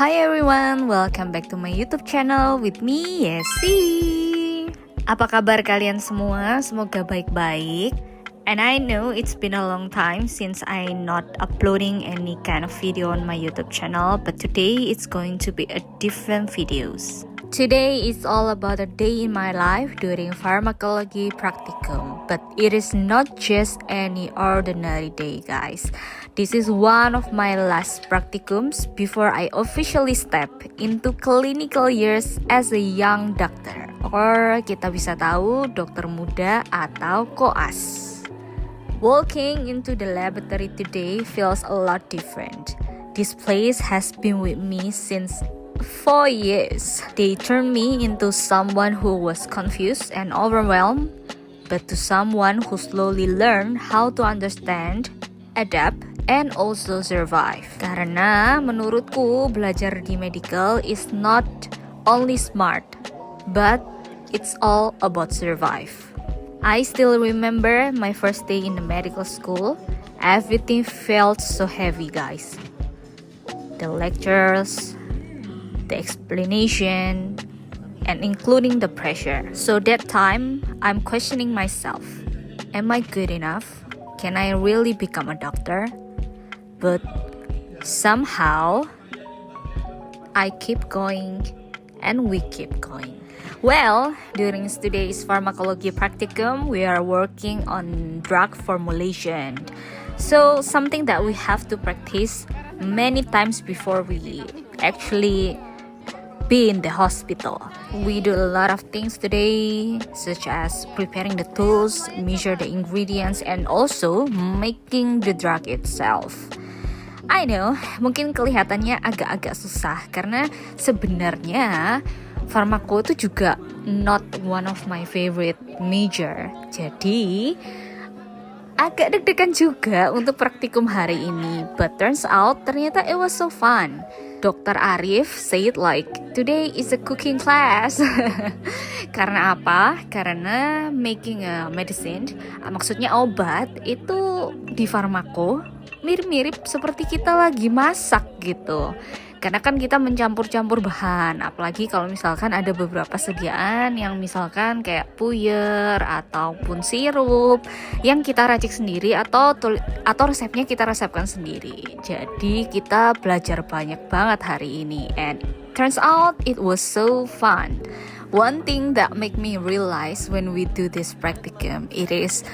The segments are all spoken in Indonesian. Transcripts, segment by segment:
Hi everyone, welcome back to my YouTube channel with me, Yesi. Apa kabar kalian semua? Semoga baik-baik. And I know it's been a long time since I not uploading any kind of video on my YouTube channel, but today it's going to be a different videos. Today is all about a day in my life during pharmacology practicum, but it is not just any ordinary day, guys. This is one of my last practicums before I officially step into clinical years as a young doctor, or kita bisa tahu dokter muda atau koas. Walking into the laboratory today feels a lot different. This place has been with me since 4 years. They turned me into someone who was confused and overwhelmed, but to someone who slowly learned how to understand, adapt, and also survive. Karena menurutku belajar di medical is not only smart, but it's all about survive. I still remember my first day in the medical school. Everything felt so heavy, guys. The lectures, the explanation, and including the pressure. So that time, I'm questioning myself. Am I good enough? Can I really become a doctor? But somehow, I keep going and we keep going. Well, during today's pharmacology practicum, we are working on drug formulation. So something that we have to practice many times before we actually be in the hospital. We do a lot of things today, such as preparing the tools, measure the ingredients, and also making the drug itself. I know, mungkin kelihatannya agak-agak susah karena sebenarnya farmako itu juga not one of my favorite major. Jadi agak deg-degan juga untuk praktikum hari ini. But turns out ternyata it was so fun. Dr. Arif said like, today is a cooking class. Karena apa? Karena making a medicine, maksudnya obat, itu di farmako mirip-mirip seperti kita lagi masak gitu. Karena kan kita mencampur-campur bahan, apalagi kalau misalkan ada beberapa sediaan yang misalkan kayak puyer ataupun sirup yang kita racik sendiri atau resepnya kita resepkan sendiri. Jadi kita belajar banyak banget hari ini, and turns out it was so fun. One thing that make me realize when we do this practicum, it is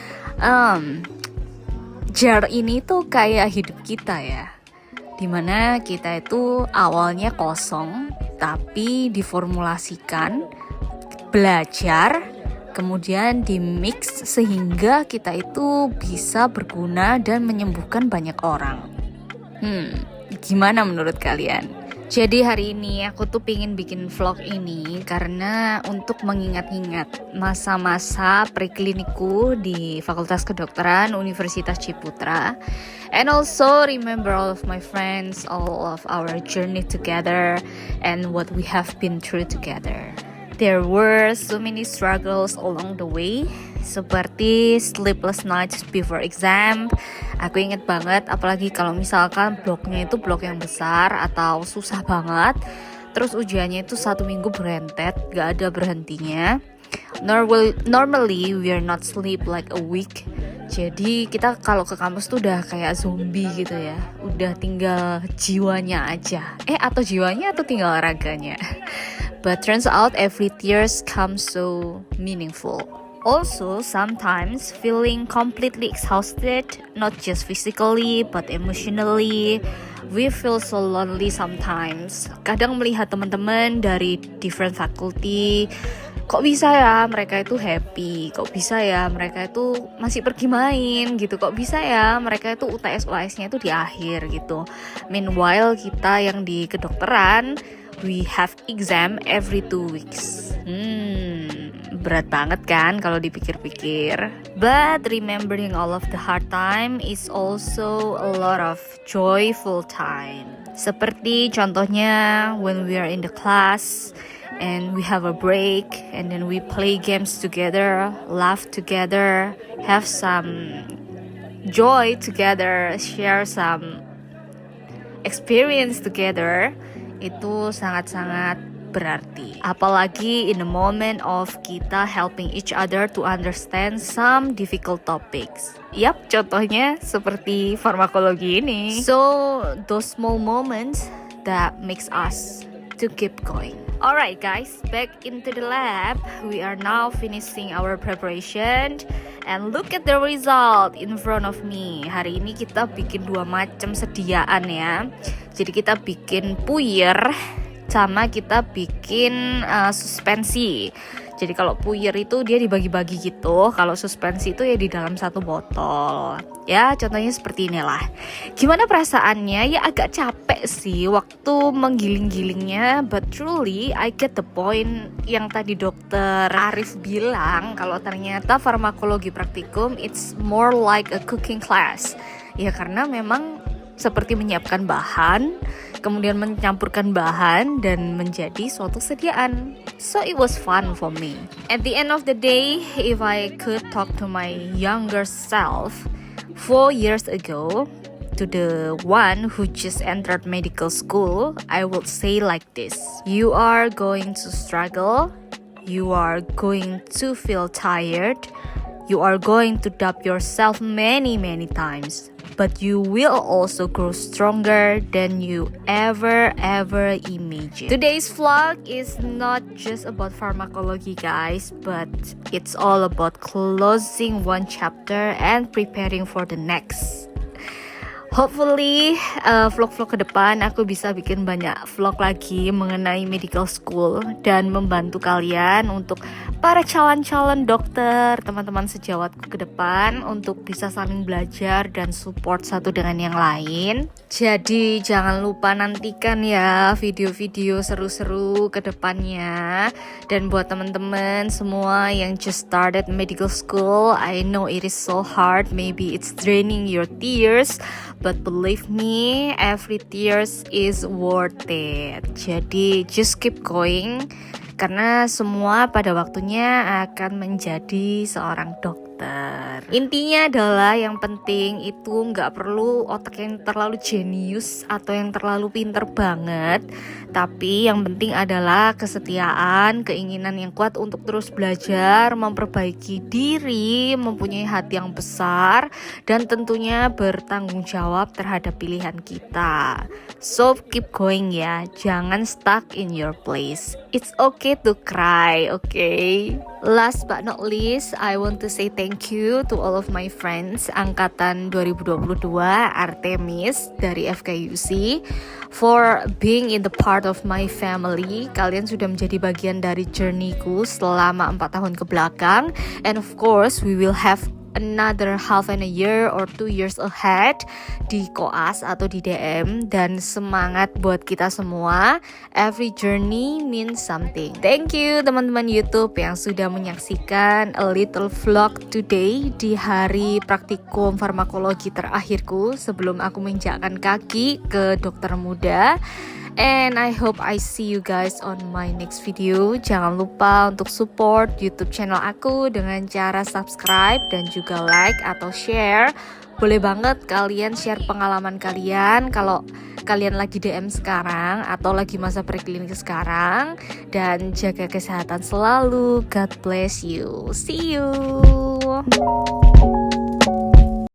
jar ini tuh kayak hidup kita ya. Dimana kita itu awalnya kosong, tapi diformulasikan, belajar, kemudian dimix sehingga kita itu bisa berguna dan menyembuhkan banyak orang. Gimana menurut kalian? Jadi hari ini aku tuh pengen bikin vlog ini karena untuk mengingat-ingat masa-masa prekliniku di Fakultas Kedokteran Universitas Ciputra, and also remember all of my friends, all of our journey together, and what we have been through together. There were so many struggles along the way, seperti sleepless nights before exam. Aku inget banget, apalagi kalau misalkan bloknya itu blok yang besar atau susah banget. Terus ujiannya itu 1 minggu berentet, gak ada berhentinya. Normally we are not sleep like a week. Jadi kita kalau ke kampus tuh udah kayak zombie gitu ya. Udah tinggal jiwanya aja. Atau jiwanya atau tinggal raganya. But turns out every tears comes so meaningful. Also, sometimes feeling completely exhausted, not just physically but emotionally. We feel so lonely sometimes. Kadang melihat teman-teman dari different faculty, kok bisa ya mereka itu happy, kok bisa ya mereka itu masih pergi main gitu, kok bisa ya mereka itu UTS-UAS-nya itu di akhir gitu. Meanwhile kita yang di kedokteran, we have exam every 2 weeks. Berat banget kan kalau dipikir-pikir. But remembering all of the hard time is also a lot of joyful time. Seperti contohnya when we are in the class and we have a break and then we play games together, laugh together, have some joy together, share some experience together. itu sangat-sangat berarti. Apalagi in the moment of kita helping each other to understand some difficult topics. Yap, contohnya seperti farmakologi ini. So, those small moments that makes us to keep going. Alright guys, back into the lab. We are now finishing our preparation and look at the result in front of me. Hari ini kita bikin 2 macam sediaan ya. Jadi kita bikin puyer sama kita bikin suspensi. Jadi kalau puyer itu dia dibagi-bagi gitu, kalau suspensi itu ya di dalam 1 botol. Ya contohnya seperti inilah. Gimana perasaannya? Ya agak capek sih waktu menggiling-gilingnya, but truly I get the point yang tadi dokter Arif bilang kalau ternyata farmakologi praktikum it's more like a cooking class. Ya karena memang seperti menyiapkan bahan, kemudian mencampurkan bahan dan menjadi suatu sediaan. So it was fun for me. At the end of the day, if I could talk to my younger self 4 years ago, to the one who just entered medical school, I would say like this: you are going to struggle, you are going to feel tired, you are going to doubt yourself many times, but you will also grow stronger than you ever imagine. Today's vlog is not just about pharmacology guys, but it's all about closing one chapter and preparing for the next. Hopefully vlog-vlog ke depan aku bisa bikin banyak vlog lagi mengenai medical school dan membantu kalian untuk para calon-calon dokter, teman-teman sejawatku ke depan untuk bisa saling belajar dan support satu dengan yang lain. Jadi jangan lupa nantikan ya video-video seru-seru ke depannya. Dan buat teman-teman semua yang just started medical school, I know it is so hard, maybe it's draining your tears, but believe me, every tears is worth it. Jadi just keep going, karena semua pada waktunya akan menjadi seorang dokter. Intinya adalah yang penting itu nggak perlu otak yang terlalu jenius atau yang terlalu pinter banget, tapi yang penting adalah kesetiaan, keinginan yang kuat untuk terus belajar, memperbaiki diri, mempunyai hati yang besar, dan tentunya bertanggung jawab terhadap pilihan kita. So keep going ya, jangan stuck in your place. It's okay to cry, okay? Last but not least, I want to say thank you to all of my friends angkatan 2022 Artemis dari FKUC for being in the part of my family. Kalian sudah menjadi bagian dari journey-ku selama 4 tahun ke belakang, and of course we will have another half and a year or 2 years ahead di koas atau di DM. Dan semangat buat kita semua, every journey means something. Thank you teman-teman YouTube yang sudah menyaksikan a little vlog today di hari praktikum farmakologi terakhirku sebelum aku menginjakkan kaki ke dokter muda. And I hope I see you guys on my next video. Jangan lupa untuk support YouTube channel aku dengan cara subscribe dan juga like atau share. Boleh banget kalian share pengalaman kalian kalau kalian lagi DM sekarang atau lagi masa preklinik sekarang. Dan jaga kesehatan selalu. God bless you. See you.